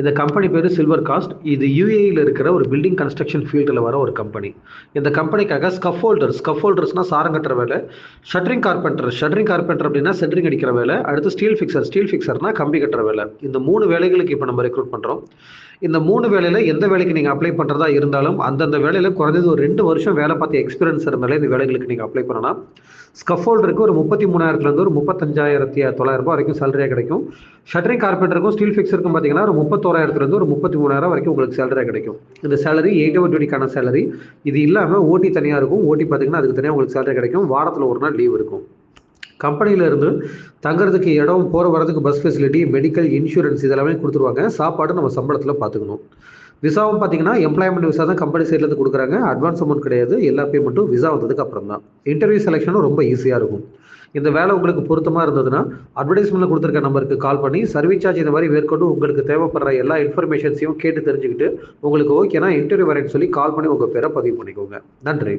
இந்த கம்பெனி பேர் silver cost. இது யுஏஇல இருக்கிற ஒரு பில்டிங் கன்ஸ்ட்ரக்ஷன் ஃபீல்டில் வர ஒரு கம்பெனி. இந்த கம்பெனிக்காக ஸ்கஃபோல்டர்ஸ்னா சாரம் கட்டுற வேலை, ஷட்டரிங் கார்பெண்டர் அப்படின்னா சென்ட்ரிங் அடிக்கிற வேலை, அடுத்து ஸ்டீல் ஃபிக்சர்னா கம்பி கட்டுற வேலை. இந்த 3 வேலைகளுக்கு இப்போ நம்ம ரெக்ரூட் பண்ணுறோம். இந்த 3 வேலையில் எந்த வேலைக்கு நீங்கள் அப்ளை பண்ணுறதா இருந்தாலும் அந்தந்த வேலையில் குறைஞ்சது ஒரு 2 வருஷம் வேலை பார்த்து எக்ஸ்பீரியன்ஸ் இருந்தாலே இந்த வேலைகளுக்கு நீங்கள் அப்ளை பண்ணலாம். ஸ்கஃபோல்டருக்கு ஒரு 33,000 ஒரு 35,900 வரைக்கும் சேலரியாக கிடைக்கும். ஷட்டரிங் கார்பெண்டருக்கும் ஸ்டீல் ஃபிக்ஸருக்கும் பார்த்தீங்கன்னா ஒரு 31,000 ஒரு 33,000 வரைக்கும் உங்களுக்கு சேலரியாக கிடைக்கும். இந்த சேலரி 8/20க்கான சேலரி. இது இல்லாமல் ஓடி தனியாக இருக்கும். ஓடி பார்த்தீங்கன்னா அதுக்கு தனியாக உங்களுக்கு சேலரி கிடைக்கும். வாரத்தில் ஒரு நாள் லீவ் இருக்கும். கம்பெனியிலேருந்து தங்குறதுக்கு இடம், போகிற வரதுக்கு பஸ் ஃபெசிலிட்டி, மெடிக்கல், இன்சூரன்ஸ் இதெல்லாமே கொடுத்துருவாங்க. சாப்பாடு நம்ம சம்பளத்தில் பார்த்துக்கணும். விசாவும் பார்த்தீங்கன்னா எம்ப்ளாய்மெண்ட் விசா தான் கம்பெனி சைட்லேருந்து கொடுக்குறாங்க. அட்வான்ஸ் அமௌண்ட் கிடையாது. எல்லா பேமெண்ட்டும் விசா வந்ததுக்கு அப்புறம் தான். இன்டர்வியூ செலெக்ஷனும் ரொம்ப ஈஸியாக இருக்கும். இந்த வேலை உங்களுக்கு பொருத்தமாக இருந்ததுன்னா அட்வர்டைஸ்மெண்ட்டில் கொடுத்துருக்க நம்பருக்கு கால் பண்ணி சர்வீஸ் சார்ஜ் இந்த மாதிரி மேற்கொண்டு உங்களுக்கு தேவைப்படுற எல்லா இன்ஃபர்மேஷன்ஸையும் கேட்டு தெரிஞ்சுக்கிட்டு உங்களுக்கு ஓகேனா இன்டர்வியூ வரேன்னு சொல்லி கால் பண்ணி உங்கள் பேரை பதிவு பண்ணிக்கோங்க. நன்றி.